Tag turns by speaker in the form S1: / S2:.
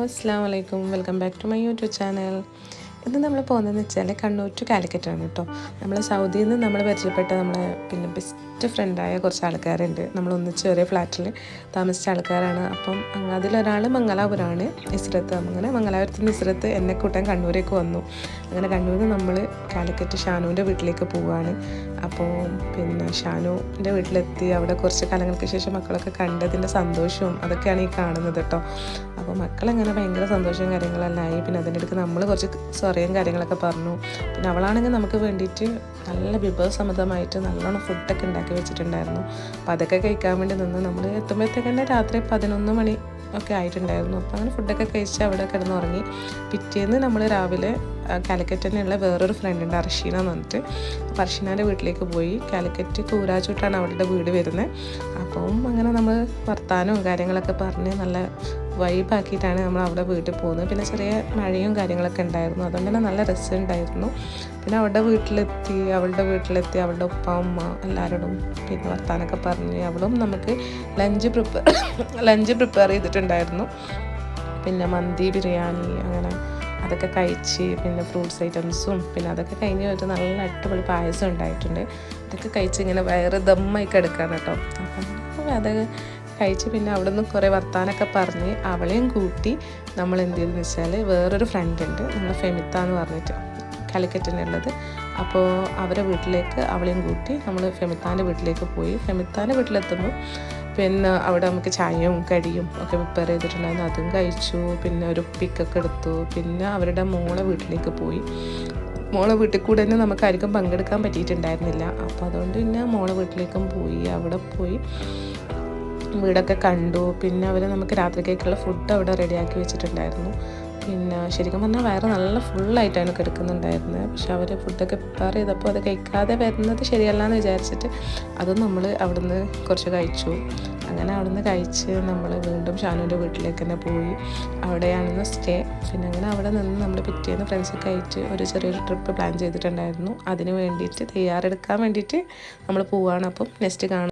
S1: അസ്സലാമു അലൈക്കും. Welcome back to my YouTube channel. ഇന്ന് നമ്മൾ പോകുന്നതെന്ന് വെച്ചാൽ കണ്ണൂർ ടു കാലിക്കറ്റാണ് കേട്ടോ. നമ്മൾ സൗദിയിൽ നിന്ന് നമ്മൾ പരിചയപ്പെട്ട നമ്മളെ ബെസ്റ്റ് ഫ്രണ്ടായ കുറച്ച് ആൾക്കാരുണ്ട്. നമ്മളൊന്നിച്ച് ഒരേ ഫ്ലാറ്റിൽ താമസിച്ച ആൾക്കാരാണ്. അപ്പം അതിലൊരാൾ മംഗലാപുരമാണ്, ഇസ്രത്ത്. അങ്ങനെ മംഗലാപുരത്ത് നിന്ന് ഇസ്രത്ത് എന്നെ കൂട്ടാൻ കണ്ണൂരേക്ക് വന്നു. അങ്ങനെ കണ്ണൂരിൽ നിന്ന് നമ്മൾ കാലിക്കറ്റ് ഷാനുവിൻ്റെ വീട്ടിലേക്ക് പോവുകയാണ്. അപ്പോൾ ഷാനുവിൻ്റെ വീട്ടിലെത്തി. അവിടെ കുറച്ച് കാലങ്ങൾക്ക് ശേഷം മക്കളൊക്കെ കണ്ടതിൻ്റെ സന്തോഷവും അതൊക്കെയാണ് ഈ കാണുന്നത് കേട്ടോ. അപ്പോൾ മക്കളങ്ങനെ ഭയങ്കര സന്തോഷവും കാര്യങ്ങളെല്ലാം ആയി. പിന്നെ അതിൻ്റെ ഇടയ്ക്ക് നമ്മൾ കുറച്ച് സൊറയും കാര്യങ്ങളൊക്കെ പറഞ്ഞു. പിന്നെ അവളാണെങ്കിൽ നമുക്ക് വേണ്ടിയിട്ട് നല്ല വിഭവസമൃദ്ധമായിട്ട് നല്ലോണം ഫുഡൊക്കെ ഉണ്ടാക്കി വെച്ചിട്ടുണ്ടായിരുന്നു. അപ്പോൾ അതൊക്കെ കഴിക്കാൻ വേണ്ടി നിന്ന് നമ്മൾ എത്തുമ്പോഴത്തേക്ക് തന്നെ രാത്രി 11 മണി ഒക്കെ ആയിട്ടുണ്ടായിരുന്നു. അപ്പോൾ അങ്ങനെ ഫുഡൊക്കെ കഴിച്ച് അവിടെ കിടന്നുറങ്ങി. പിറ്റേന്ന് നമ്മൾ രാവിലെ കാലിക്കറ്റ് തന്നെയുള്ള വേറൊരു ഫ്രണ്ടുണ്ട്, അർഷീന എന്ന് പറഞ്ഞിട്ട്. അപ്പോൾ അർഷീനാൻ്റെ വീട്ടിലേക്ക് പോയി. കാലിക്കറ്റ് കൂരാച്ചൂട്ടാണ് അവളുടെ വീട് വരുന്നത്. അപ്പം അങ്ങനെ നമ്മൾ വർത്താനവും കാര്യങ്ങളൊക്കെ പറഞ്ഞ് നല്ല വൈബാക്കിയിട്ടാണ് നമ്മൾ അവിടെ വീട്ടിൽ പോകുന്നത്. പിന്നെ ചെറിയ മഴയും കാര്യങ്ങളൊക്കെ ഉണ്ടായിരുന്നു, അതുകൊണ്ട് തന്നെ നല്ല രസമുണ്ടായിരുന്നു. പിന്നെ അവളുടെ വീട്ടിലെത്തി അവളുടെ ഉപ്പ ഉമ്മ എല്ലാവരോടും പിന്നെ വർത്താനൊക്കെ പറഞ്ഞ് അവളും നമുക്ക് ലഞ്ച് പ്രിപ്പയർ ചെയ്തിട്ടുണ്ടായിരുന്നു. പിന്നെ മന്തി, ബിരിയാണി അങ്ങനെ അതൊക്കെ കഴിച്ച് പിന്നെ ഫ്രൂട്ട്സ് ഐറ്റംസും പിന്നെ അതൊക്കെ കഴിഞ്ഞ് ഒരു നല്ല അടിപൊളി പായസം ഉണ്ടായിട്ടുണ്ട്. അതൊക്കെ കഴിച്ച് ഇങ്ങനെ വയറ് ദമ്മായി കിടക്കുകയാണ് കേട്ടോ. അപ്പം അത് കഴിച്ച് പിന്നെ അവിടെ നിന്ന് കുറേ വർത്താനൊക്കെ പറഞ്ഞ് അവളെയും കൂട്ടി നമ്മൾ എന്ത് ചെയ്തെന്ന് വെച്ചാൽ വേറൊരു ഫ്രണ്ട് ഉണ്ട്, നമ്മളെ ഫെമിത്ത എന്ന് പറഞ്ഞിട്ട് കാലിക്കറ്റിനുള്ളത്. അപ്പോൾ അവരെ വീട്ടിലേക്ക് അവളെയും കൂട്ടി നമ്മൾ ഫെമിത്താൻ്റെ വീട്ടിലേക്ക് പോയി. ഫെമിത്താൻ്റെ വീട്ടിലെത്തുമ്പോൾ പിന്നെ അവിടെ നമുക്ക് ചായയും കടിയും ഒക്കെ പ്രിപ്പയർ ചെയ്തിട്ടുണ്ടായിരുന്നു, അതും കഴിച്ചു. പിന്നെ ഒരു പിക്കൊക്കെ എടുത്തു. പിന്നെ അവരുടെ മോളെ വീട്ടിലേക്ക് പോയി. മോളെ വീട്ടിൽ കൂടെ തന്നെ നമുക്ക് ആർക്കും പങ്കെടുക്കാൻ പറ്റിയിട്ടുണ്ടായിരുന്നില്ല. അപ്പോൾ അതുകൊണ്ട് പിന്നെ മോളെ വീട്ടിലേക്കും പോയി. അവിടെ പോയി വീടൊക്കെ കണ്ടു. പിന്നെ അവർ നമുക്ക് രാത്രിക്കേക്കുള്ള ഫുഡ് അവിടെ റെഡിയാക്കി വെച്ചിട്ടുണ്ടായിരുന്നു. പിന്നെ ശരിക്കും പറഞ്ഞാൽ വയറ് നല്ല ഫുള്ളായിട്ടാണ് കിടക്കുന്നുണ്ടായിരുന്നത്. പക്ഷെ അവർ ഫുഡൊക്കെ പ്രിപ്പയർ ചെയ്തപ്പോൾ അത് കഴിക്കാതെ വരുന്നത് ശരിയല്ല എന്ന് വിചാരിച്ചിട്ട് അതും നമ്മൾ അവിടുന്ന് കുറച്ച് കഴിച്ചു. അങ്ങനെ അവിടുന്ന് കഴിച്ച് നമ്മൾ വീണ്ടും ഷാനുവിൻ്റെ വീട്ടിലേക്ക് തന്നെ പോയി. അവിടെയാണെന്ന് സ്റ്റേ. പിന്നെ അങ്ങനെ അവിടെ നിന്ന് നമ്മൾ പിറ്റേന്ന് ഫ്രണ്ട്സൊക്കെ ആയിട്ട് ഒരു ചെറിയൊരു ട്രിപ്പ് പ്ലാൻ ചെയ്തിട്ടുണ്ടായിരുന്നു. അതിന് വേണ്ടിയിട്ട് തയ്യാറെടുക്കാൻ വേണ്ടിയിട്ട് നമ്മൾ പോവുകയാണ്. അപ്പം നെക്സ്റ്റ് കാണാം.